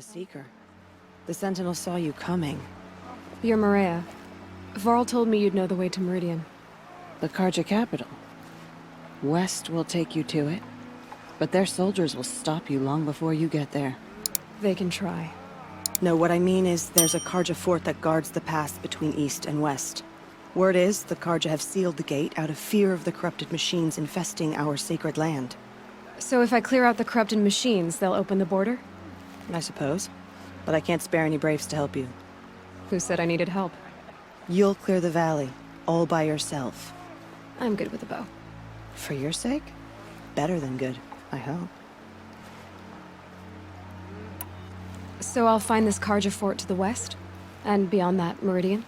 a seeker. The Sentinel saw you coming. You're Maria. Varl told me you'd know the way to Meridian. The Karja capital. West will take you to it, but their soldiers will stop you long before you get there. They can try. No, what I mean is there's a Karja fort that guards the pass between East and West. Word is, the Karja have sealed the gate out of fear of the corrupted machines infesting our sacred land. So if I clear out the corrupted machines, they'll open the border? I suppose. But I can't spare any braves to help you. Who said I needed help? You'll clear the valley, all by yourself. I'm good with a bow. For your sake? Better than good, I hope. So I'll find this Karja fort to the west? And beyond that, Meridian?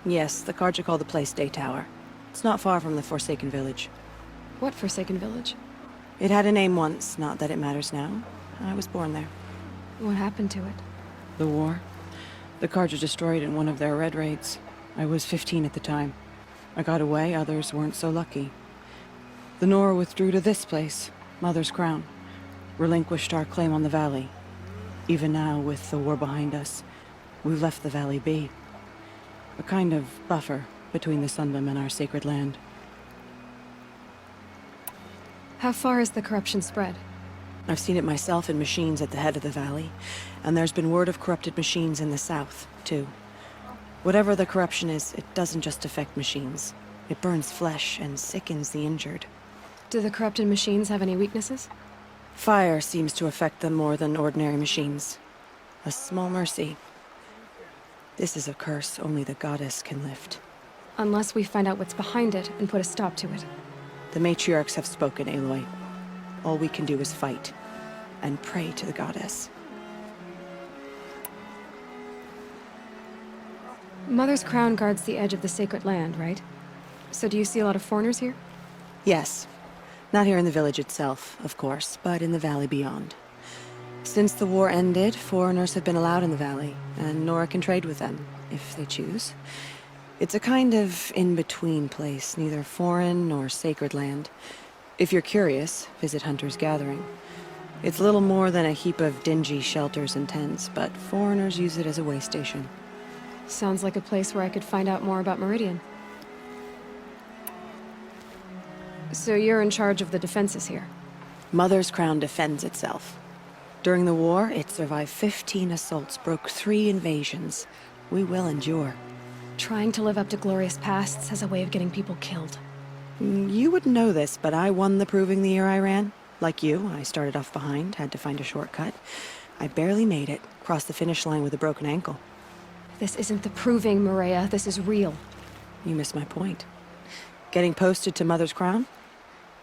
Yes, the Karja call the place Day Tower. It's not far from the Forsaken Village. What Forsaken Village? It had a name once, not that it matters now. I was born there. What happened to it? The war. The Karja destroyed in one of their red raids. I was 15 at the time. I got away, others weren't so lucky. The Nora withdrew to this place, Mother's Crown. Relinquished our claim on the valley. Even now, with the war behind us, we've left the valley be. A kind of buffer between the Sunbum and our sacred land. How far has the corruption spread? I've seen it myself in machines at the head of the valley, and there's been word of corrupted machines in the south, too. Whatever the corruption is, it doesn't just affect machines. It burns flesh and sickens the injured. Do the corrupted machines have any weaknesses? Fire seems to affect them more than ordinary machines. A small mercy. This is a curse only the goddess can lift. Unless we find out what's behind it and put a stop to it. The matriarchs have spoken, Aloy. All we can do is fight, and pray to the goddess. Mother's Crown guards the edge of the sacred land, right? So do you see a lot of foreigners here? Yes. Not here in the village itself, of course, but in the valley beyond. Since the war ended, foreigners have been allowed in the valley, and Nora can trade with them, if they choose. It's a kind of in-between place, neither foreign nor sacred land. If you're curious, visit Hunter's Gathering. It's little more than a heap of dingy shelters and tents, but foreigners use it as a way station. Sounds like a place where I could find out more about Meridian. So you're in charge of the defenses here? Mother's Crown defends itself. During the war, it survived 15 assaults, broke 3 invasions. We will endure. Trying to live up to glorious pasts has a way of getting people killed. You wouldn't know this, but I won the proving the year I ran. Like you, I started off behind, had to find a shortcut. I barely made it, crossed the finish line with a broken ankle. This isn't the proving, Maria. This is real. You missed my point. Getting posted to Mother's Crown?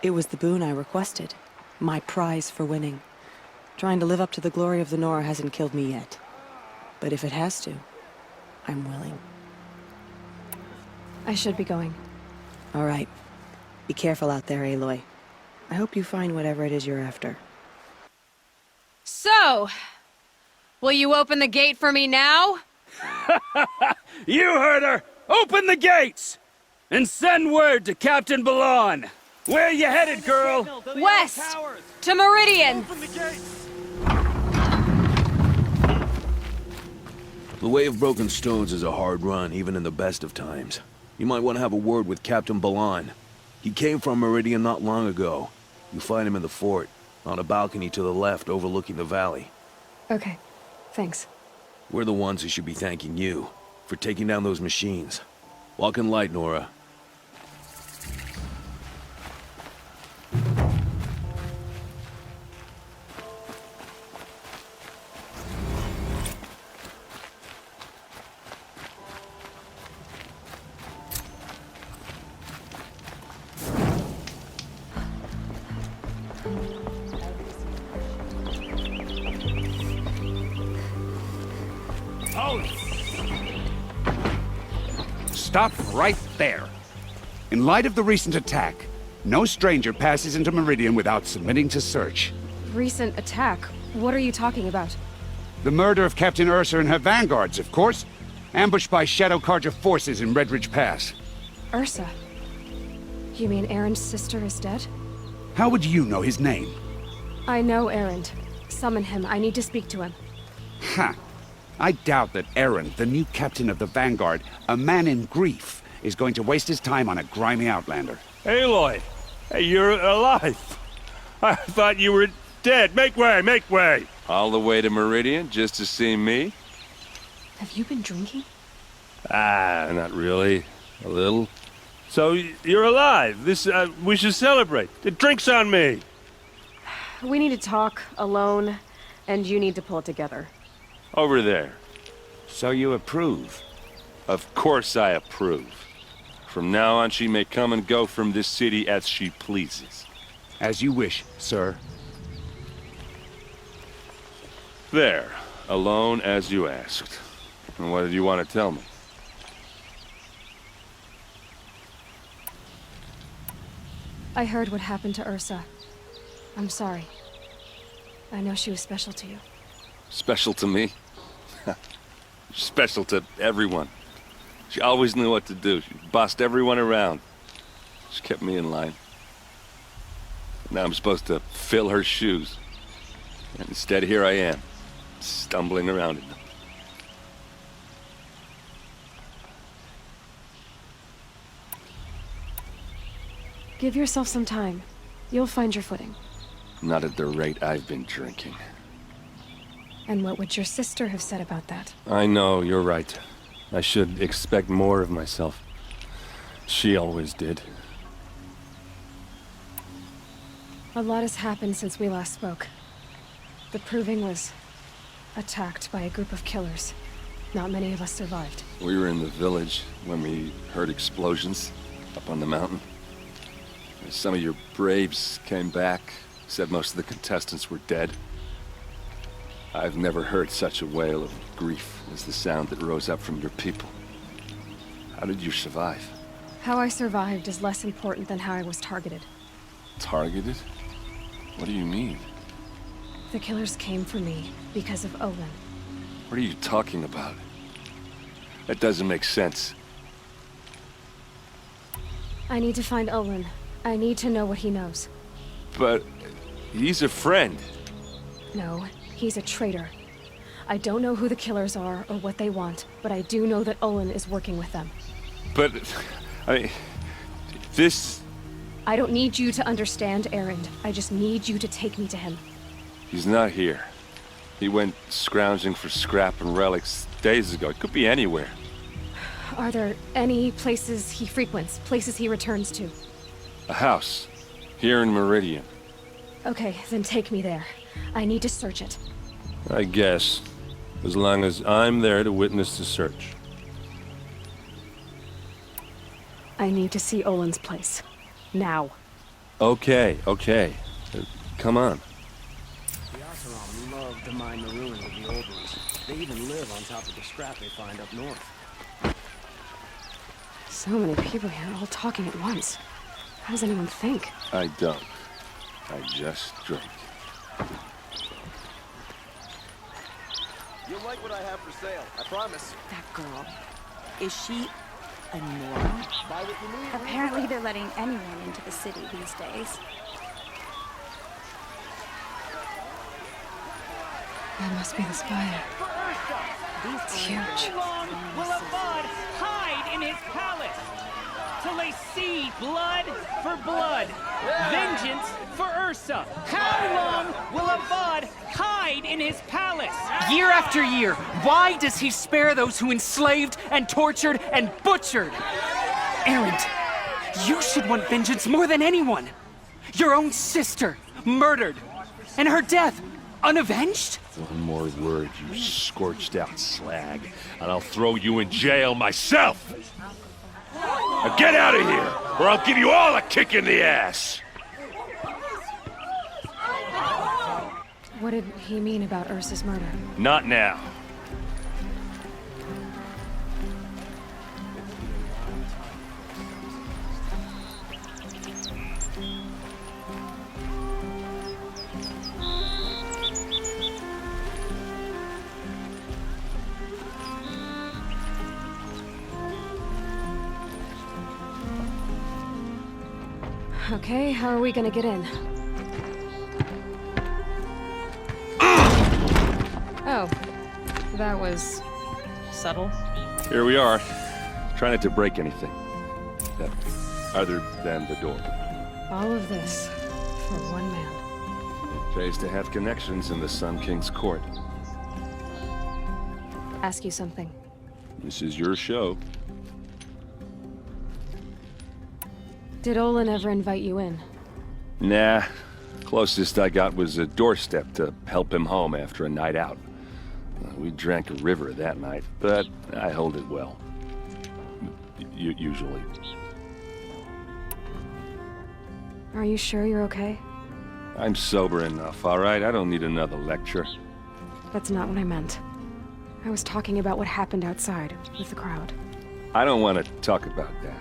It was the boon I requested. My prize for winning. Trying to live up to the glory of the Nora hasn't killed me yet. But if it has to, I'm willing. I should be going. All right. Be careful out there, Aloy. I hope you find whatever it is you're after. So, will you open the gate for me now? You heard her! Open the gates! And send word to Captain Balan. Where you headed, girl? West! To Meridian! The Way of Broken Stones is a hard run, even in the best of times. You might want to have a word with Captain Balan. He came from Meridian not long ago. You'll find him in the fort, on a balcony to the left overlooking the valley. Okay, thanks. We're the ones who should be thanking you for taking down those machines. Walk in light, Nora. Stop right there. In light of the recent attack, no stranger passes into Meridian without submitting to search. Recent attack? What are you talking about? The murder of Captain Ursa and her vanguards, of course. Ambushed by Shadow Karja forces in Redridge Pass. Ursa? You mean Erin's sister is dead? How would you know his name? I know Erend. Summon him. I need to speak to him. Ha! I doubt that Aaron, the new captain of the Vanguard, a man in grief, is going to waste his time on a grimy outlander. Aloy! Hey, you're alive! I thought you were dead. Make way, make way! All the way to Meridian just to see me? Have you been drinking? Ah, not really. A little. So, you're alive. We should celebrate. The drink's on me. We need to talk, alone, and you need to pull it together. Over there. So you approve? Of course I approve. From now on, she may come and go from this city as she pleases. As you wish, sir. There. Alone as you asked. And what did you want to tell me? I heard what happened to Ursa. I'm sorry. I know she was special to you. Special to me? Special to everyone. She always knew what to do. She bossed everyone around. She kept me in line. Now I'm supposed to fill her shoes. And instead, here I am, stumbling around in them. Give yourself some time. You'll find your footing. Not at the rate I've been drinking. And what would your sister have said about that? I know, you're right. I should expect more of myself. She always did. A lot has happened since we last spoke. The Proving was attacked by a group of killers. Not many of us survived. We were in the village when we heard explosions up on the mountain. Some of your braves came back, said most of the contestants were dead. I've never heard such a wail of grief as the sound that rose up from your people. How did you survive? How I survived is less important than how I was targeted. Targeted? What do you mean? The killers came for me because of Olin. What are you talking about? That doesn't make sense. I need to find Olin. I need to know what he knows. But he's a friend. No, he's a traitor. I don't know who the killers are or what they want, but I do know that Olin is working with them. But, I mean, this... I don't need you to understand, Erend. I just need you to take me to him. He's not here. He went scrounging for scrap and relics days ago. It could be anywhere. Are there any places he frequents, places he returns to? A house. Here in Meridian. Okay, then take me there. I need to search it. I guess. As long as I'm there to witness the search. I need to see Olin's place. Now. Okay. Come on. The Oseram love to mine the ruins of the old ones. They even live on top of the scrap they find up north. So many people here, all talking at once. How does anyone think? I don't. I just drink. You'll like what I have for sale, I promise. That girl. Is she a Nora? Buy what you need. Apparently they're letting anyone into the city these days. That must be the spire. It's huge. How long will a bud hide in his palace? Till they see blood for blood, vengeance for Ursa. How long will a bud hide in his palace? Year after year, why does he spare those who enslaved and tortured and butchered? Erend, you should want vengeance more than anyone. Your own sister, murdered, and her death, unavenged? One more word, you scorched out slag, and I'll throw you in jail myself! Now get out of here, or I'll give you all a kick in the ass! What did he mean about Ursa's murder? Not now. Okay, how are we gonna get in? Oh, That was subtle. Here we are. Try not to break anything. Other than the door. All of this for one man. It pays to have connections in the Sun King's court. Ask you something. This is your show. Did Olin ever invite you in? Nah. Closest I got was a doorstep to help him home after a night out. We drank a river that night, but I hold it well. Usually. Are you sure you're okay? I'm sober enough, all right? I don't need another lecture. That's not what I meant. I was talking about what happened outside with the crowd. I don't want to talk about that.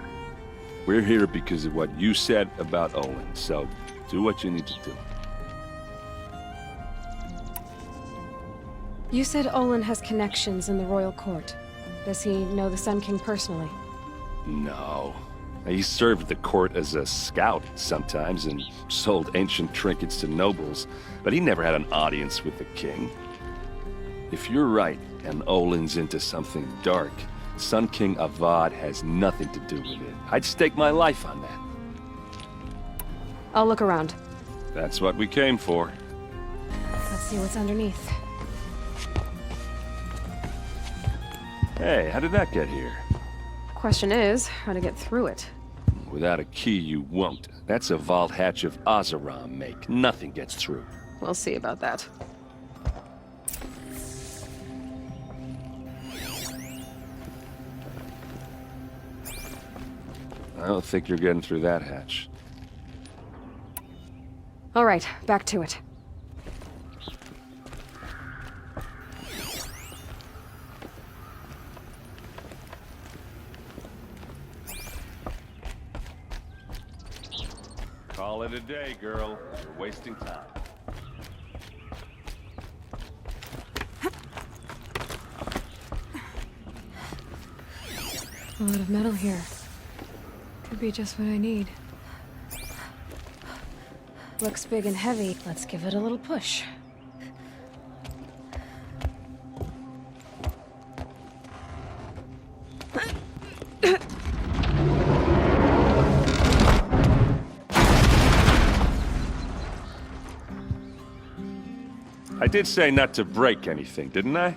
We're here because of what you said about Olin, so do what you need to do. You said Olin has connections in the royal court. Does he know the Sun King personally? No. He served the court as a scout sometimes and sold ancient trinkets to nobles, but he never had an audience with the king. If you're right and Olin's into something dark, Sun King Avad has nothing to do with it. I'd stake my life on that. I'll look around. That's what we came for. Let's see what's underneath. Hey, how did that get here? Question is, how to get through it. Without a key, you won't. That's a vault hatch of Azeram make. Nothing gets through. We'll see about that. I don't think you're getting through that hatch. All right, back to it. Call it a day, girl. You're wasting time. A lot of metal here. Could be just what I need. Looks big and heavy. Let's give it a little push. I did say not to break anything, didn't I?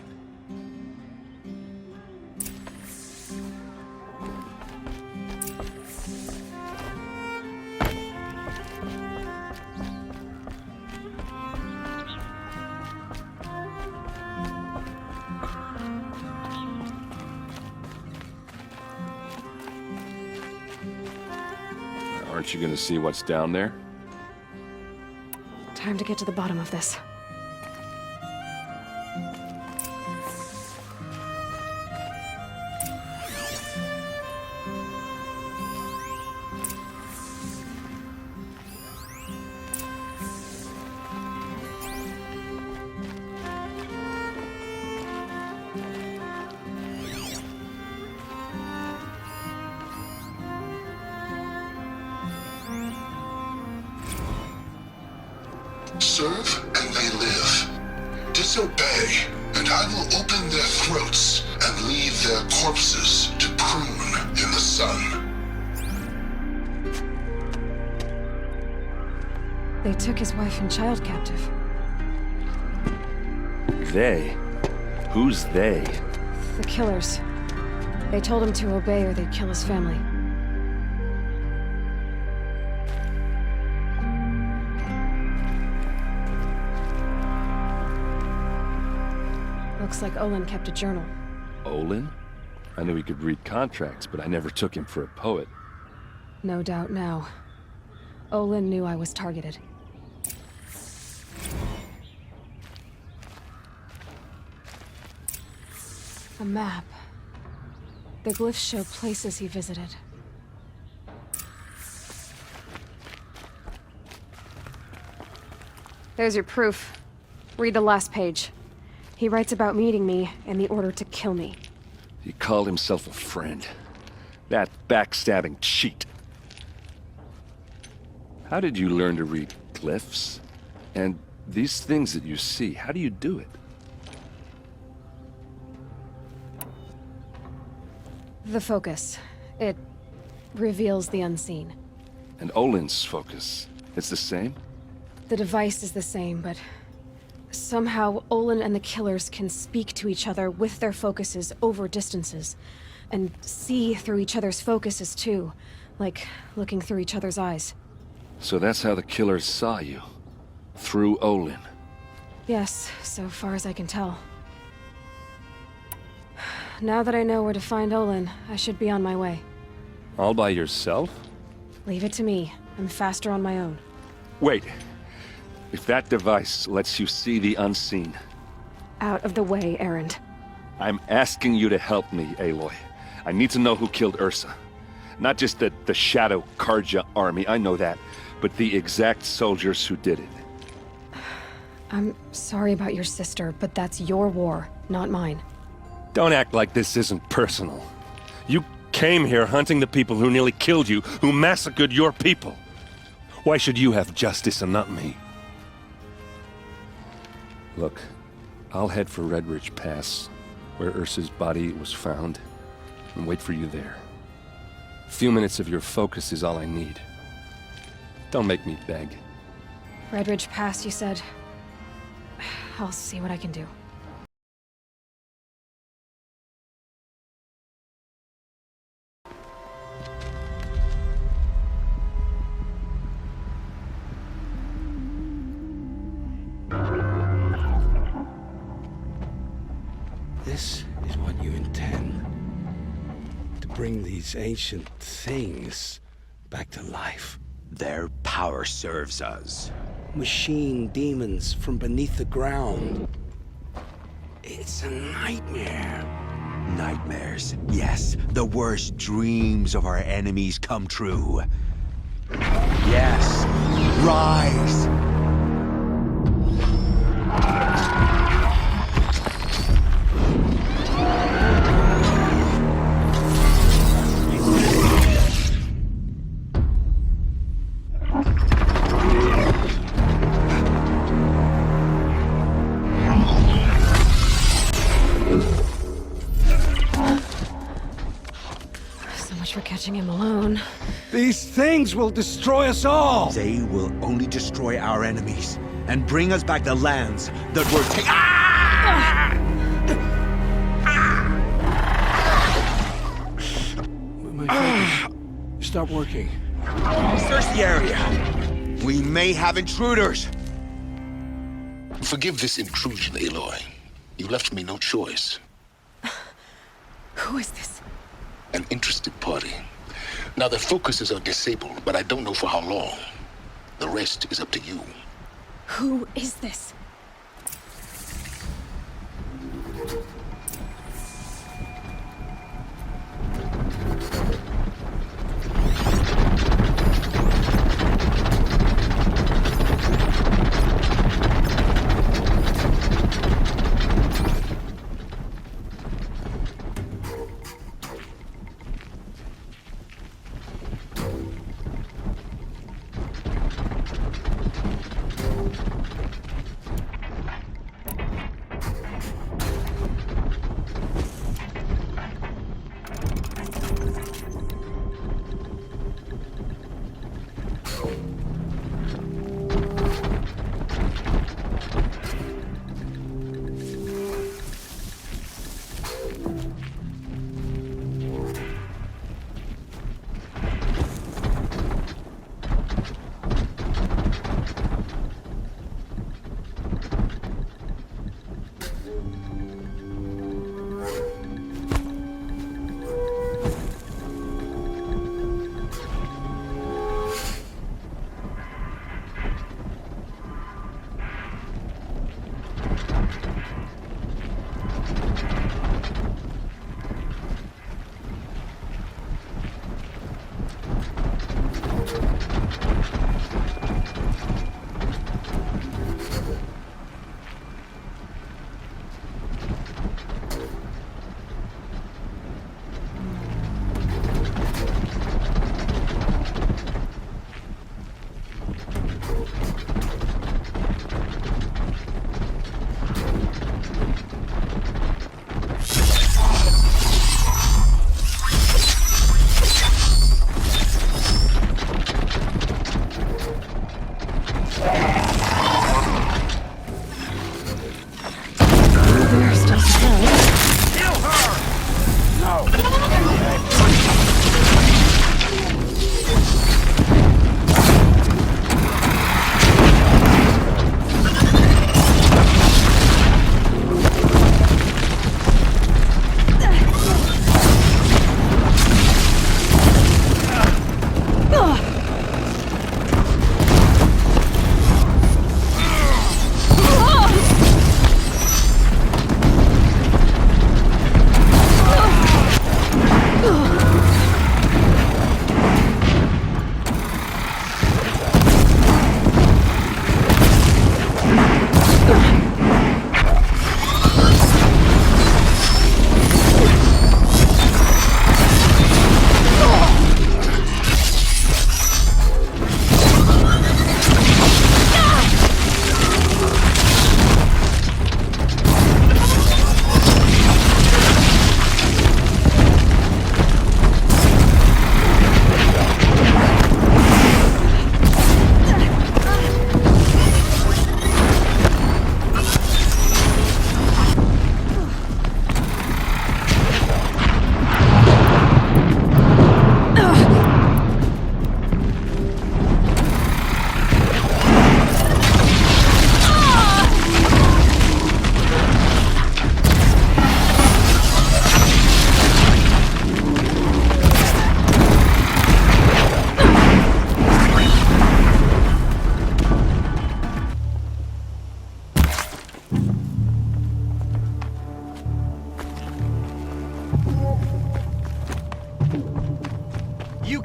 Aren't you gonna see what's down there? Time to get to the bottom of this. Serve and they live. Disobey, and I will open their throats and leave their corpses to prune in the sun. They took his wife and child captive. They? Who's they? The killers. They told him to obey or they'd kill his family. Looks like Olin kept a journal. Olin? I knew he could read contracts, but I never took him for a poet. No doubt now. Olin knew I was targeted. A map. The glyphs show places he visited. There's your proof. Read the last page. He writes about meeting me and the order to kill me. He called himself a friend. That backstabbing cheat. How did you learn to read glyphs? And these things that you see, how do you do it? The focus. It reveals the unseen. And Olin's focus, it's the same? The device is the same, but somehow Olin and the killers can speak to each other with their focuses over distances, and see through each other's focuses too, like looking through each other's eyes. So that's how the killers saw you? Through Olin? Yes, so far as I can tell. Now that I know where to find Olin, I should be on my way. All by yourself? Leave it to me. I'm faster on my own. Wait. If that device lets you see the unseen... Out of the way, Erend. I'm asking you to help me, Aloy. I need to know who killed Ursa. Not just the Shadow Karja army, I know that, but the exact soldiers who did it. I'm sorry about your sister, but that's your war, not mine. Don't act like this isn't personal. You came here hunting the people who nearly killed you, who massacred your people. Why should you have justice and not me? Look, I'll head for Red Ridge Pass, where Ursa's body was found, and wait for you there. A few minutes of your focus is all I need. Don't make me beg. Red Ridge Pass, you said? I'll see what I can do. This is what you intend. To bring these ancient things back to life. Their power serves us. Machine demons from beneath the ground. It's a nightmare. Nightmares, yes. The worst dreams of our enemies come true. Yes. Rise! Catching him alone. These things will destroy us all! They will only destroy our enemies and bring us back the lands that were taken. My focus. Stop working. Search the area. We may have intruders. Forgive this intrusion, Aloy. You left me no choice. Who is this? An interested party. Now their focuses are disabled, but I don't know for how long. The rest is up to you. Who is this?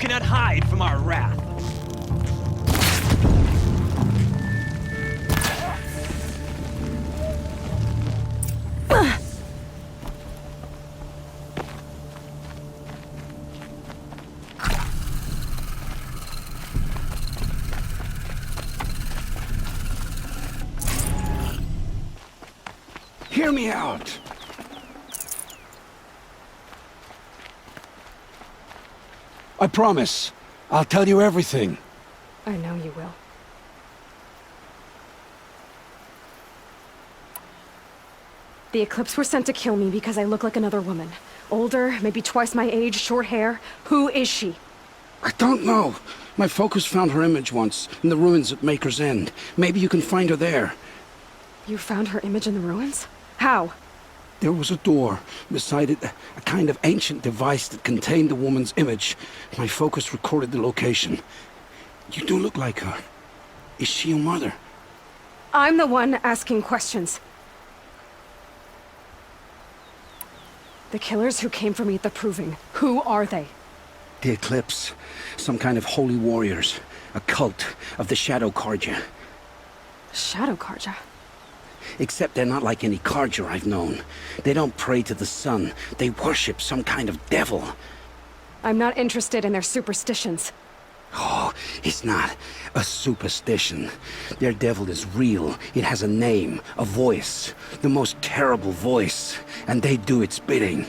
cannot hide from our wrath. Hear me out. I promise. I'll tell you everything. I know you will. The Eclipse were sent to kill me because I look like another woman. Older, maybe twice my age, short hair. Who is she? I don't know. My focus found her image once, in the ruins at Maker's End. Maybe you can find her there. You found her image in the ruins? How? There was a door. Beside it, a kind of ancient device that contained the woman's image. My focus recorded the location. You do look like her. Is she your mother? I'm the one asking questions. The killers who came for me at the Proving, who are they? The Eclipse. Some kind of holy warriors. A cult of the Shadow Carja. Shadow Carja? Except they're not like any Carja I've known. They don't pray to the sun. They worship some kind of devil. I'm not interested in their superstitions. Oh, it's not a superstition. Their devil is real. It has a name, a voice. The most terrible voice. And they do its bidding.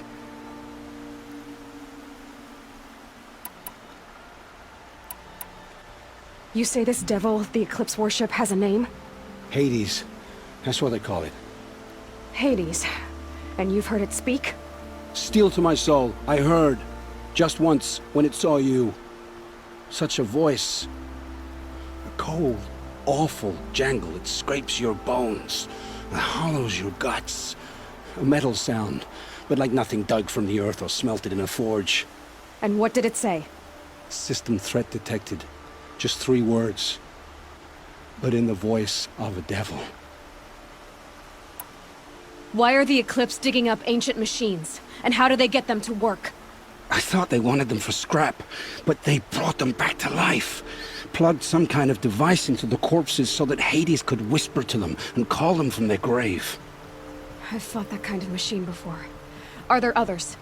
You say this devil the Eclipse worship has a name? Hades. That's what they call it. Hades. And you've heard it speak? Steel to my soul. I heard. Just once, when it saw you. Such a voice. A cold, awful jangle. It scrapes your bones. It hollows your guts. A metal sound, but like nothing dug from the earth or smelted in a forge. And what did it say? System threat detected. Just 3 words. But in the voice of a devil. Why are the Eclipse digging up ancient machines? And how do they get them to work? I thought they wanted them for scrap, but they brought them back to life. Plugged some kind of device into the corpses so that Hades could whisper to them and call them from their grave. I've fought that kind of machine before. Are there others?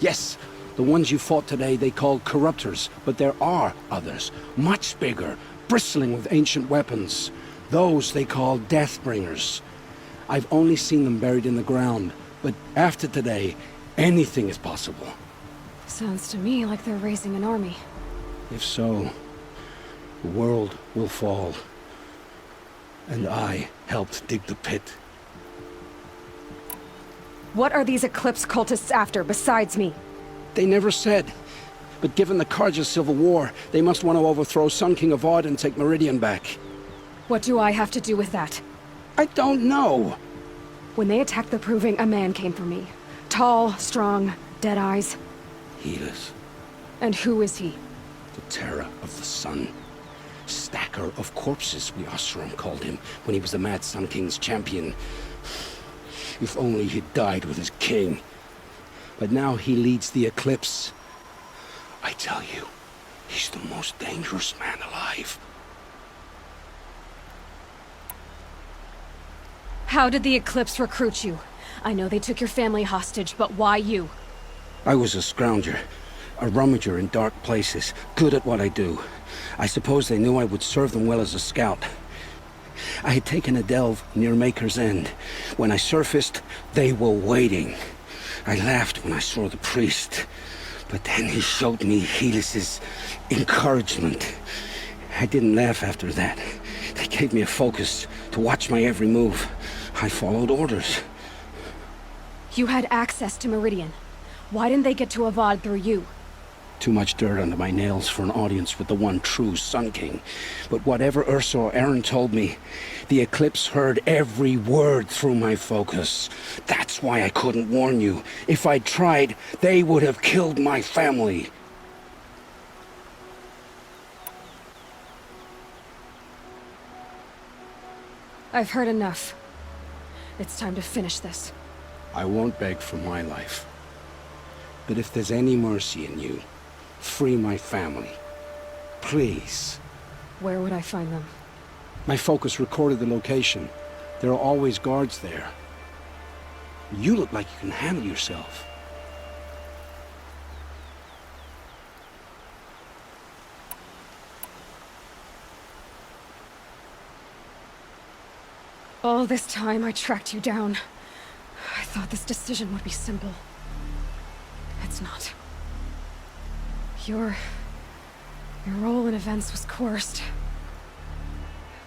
Yes, the ones you fought today they called corruptors, but there are others, much bigger, bristling with ancient weapons. Those they call Deathbringers. I've only seen them buried in the ground, but after today, anything is possible. Sounds to me like they're raising an army. If so, the world will fall. And I helped dig the pit. What are these Eclipse cultists after, besides me? They never said. But given the Carja civil war, they must want to overthrow Sun King Avad and take Meridian back. What do I have to do with that? I don't know. When they attacked the Proving, a man came for me. Tall, strong, dead eyes. Helis. And who is he? The terror of the sun. Stacker of corpses, we Osram called him, when he was the Mad Sun King's champion. If only he'd died with his king. But now he leads the Eclipse. I tell you, he's the most dangerous man alive. How did the Eclipse recruit you? I know they took your family hostage, but why you? I was a scrounger, a rummager in dark places, good at what I do. I suppose they knew I would serve them well as a scout. I had taken a delve near Maker's End. When I surfaced, they were waiting. I laughed when I saw the priest, but then he showed me Helis's encouragement. I didn't laugh after that. They gave me a focus to watch my every move. I followed orders. You had access to Meridian. Why didn't they get to Avad through you? Too much dirt under my nails for an audience with the one true Sun King. But whatever Ursa or Aaron told me, the Eclipse heard every word through my focus. That's why I couldn't warn you. If I'd tried, they would have killed my family. I've heard enough. It's time to finish this. I won't beg for my life. But if there's any mercy in you, Free my family. Please. Where would I find them? My focus recorded the location. There are always guards there. You look like you can handle yourself. All this time I tracked you down. I thought this decision would be simple. It's not. Your role in events was coerced.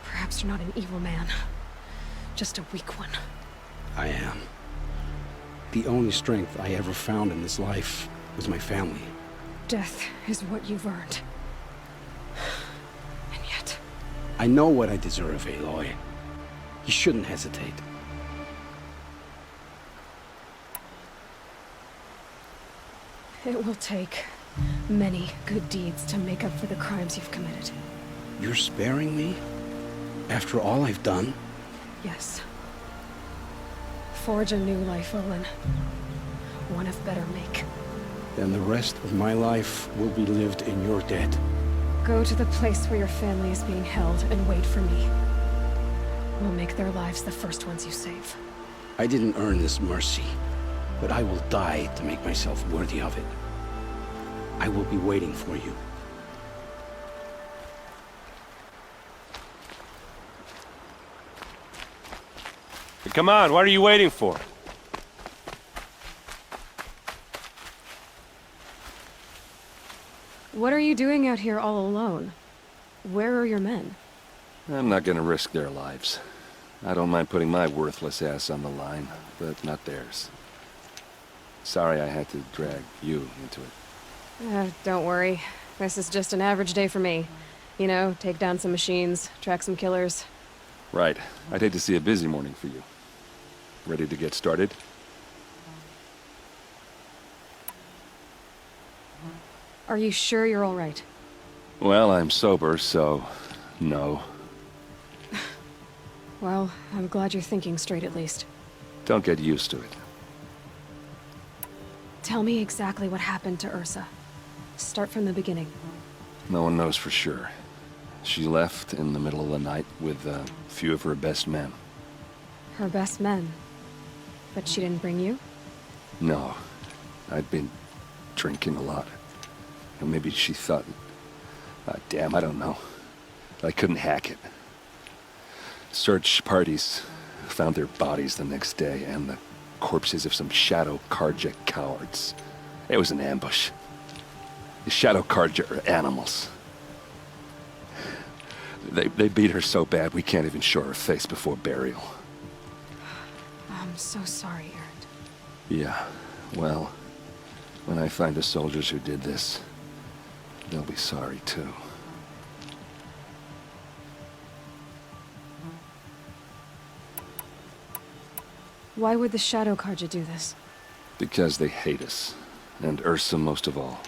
Perhaps you're not an evil man. Just a weak one. I am. The only strength I ever found in this life was my family. Death is what you've earned. And yet... I know what I deserve, Aloy. You shouldn't hesitate. It will take many good deeds to make up for the crimes you've committed. You're sparing me? After all I've done? Yes. Forge a new life, Olin. One of better make. Then the rest of my life will be lived in your debt. Go to the place where your family is being held and wait for me. We'll make their lives the first ones you save. I didn't earn this mercy, but I will die to make myself worthy of it. I will be waiting for you. Come on, what are you waiting for? What are you doing out here all alone? Where are your men? I'm not gonna risk their lives. I don't mind putting my worthless ass on the line, but not theirs. Sorry I had to drag you into it. Don't worry. This is just an average day for me. You know, take down some machines, track some killers. Right. I'd hate to see a busy morning for you. Ready to get started? Are you sure you're all right? Well, I'm sober, so... no. Well, I'm glad you're thinking straight at least. Don't get used to it. Tell me exactly what happened to Ursa. Start from the beginning. No one knows for sure. She left in the middle of the night with a few of her best men. Her best men? But she didn't bring you? No. I'd been drinking a lot. Or maybe she thought... damn, I don't know. I couldn't hack it. Search parties found their bodies the next day and the corpses of some Shadow Karja cowards. It was an ambush. The Shadow Karja are animals. They beat her so bad we can't even show her face before burial. I'm so sorry, Erend. Yeah, well, when I find the soldiers who did this, they'll be sorry too. Why would the Shadow Karja do this? Because they hate us, and Ursa most of all.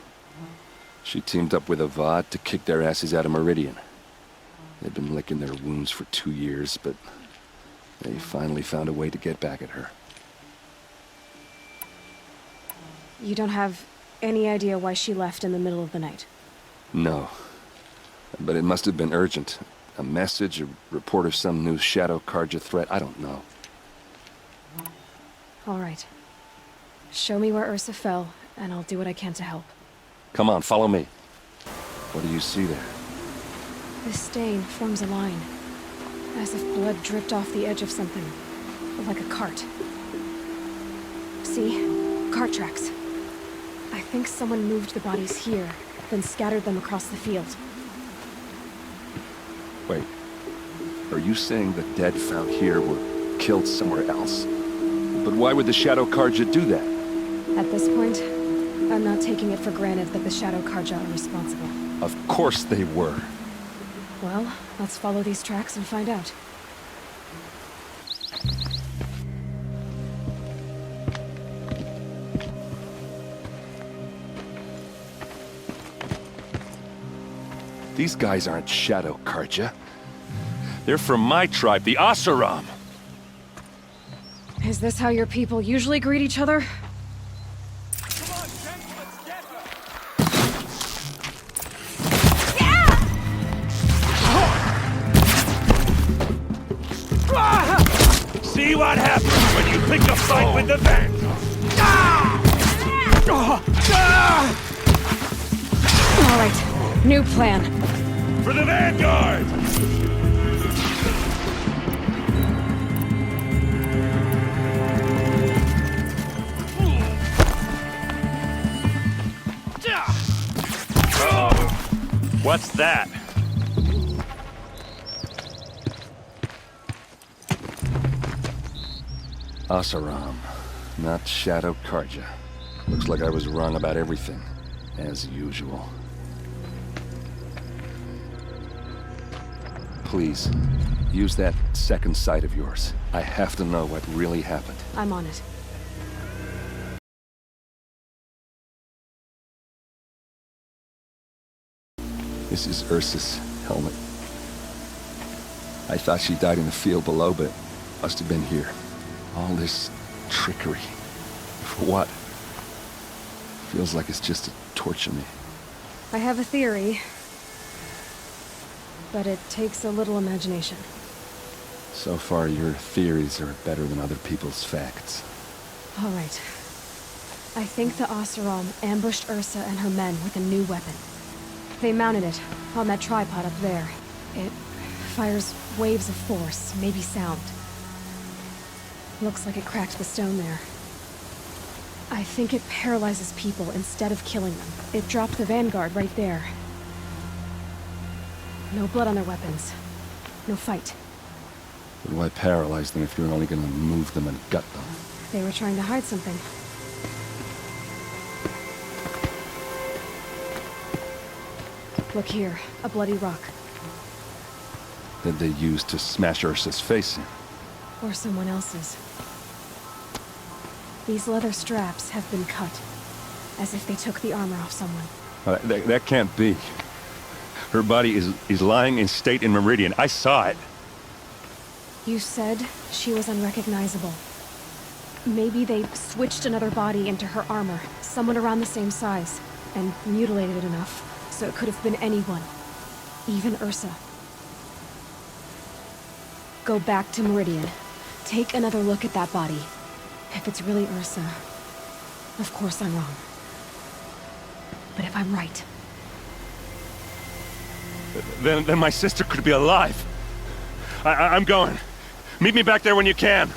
She teamed up with Avad to kick their asses out of Meridian. They'd been licking their wounds for 2 years, but they finally found a way to get back at her. You don't have any idea why she left in the middle of the night? No. But it must have been urgent. A message, a report of some new Shadow Karja threat, I don't know. All right. Show me where Ursa fell, and I'll do what I can to help. Come on, follow me. What do you see there? This stain forms a line, as if blood dripped off the edge of something, like a cart. See? Cart tracks. I think someone moved the bodies here, then scattered them across the field. Wait. Are you saying the dead found here were killed somewhere else? But why would the Shadow Karja do that? At this point, I'm not taking it for granted that the Shadow Karja are responsible. Of course they were. Well, let's follow these tracks and find out. These guys aren't Shadow Karja. They're from my tribe, the Oseram. Is this how your people usually greet each other? see what happens when you pick a fight with the Vanguard. All right, new plan. For the Vanguard! What's that? Asaram, not Shadow Karja. Looks like I was wrong about everything, as usual. Please, use that second sight of yours. I have to know what really happened. I'm on it. This is Ursa's helmet. I thought she died in the field below, but must have been here. All this trickery. For what? Feels like it's just to torture me. I have a theory, but it takes a little imagination. So far, your theories are better than other people's facts. All right. I think the Oseram ambushed Ursa and her men with a new weapon. They mounted it on that tripod up there. It fires waves of force, maybe sound. Looks like it cracked the stone there. I think it paralyzes people instead of killing them. It dropped the Vanguard right there. No blood on their weapons. No fight. But why paralyze them if you're only gonna move them and gut them? They were trying to hide something. Look here, a bloody rock. That they used to smash Ursa's face in. Or someone else's. These leather straps have been cut, as if they took the armor off someone. That can't be. Her body is lying in state in Meridian. I saw it. You said she was unrecognizable. Maybe they switched another body into her armor, someone around the same size, and mutilated it enough, so it could have been anyone. Even Ursa. Go back to Meridian. Take another look at that body. If it's really Ursa, of course I'm wrong. But if I'm right... Then my sister could be alive. I'm going. Meet me back there when you can.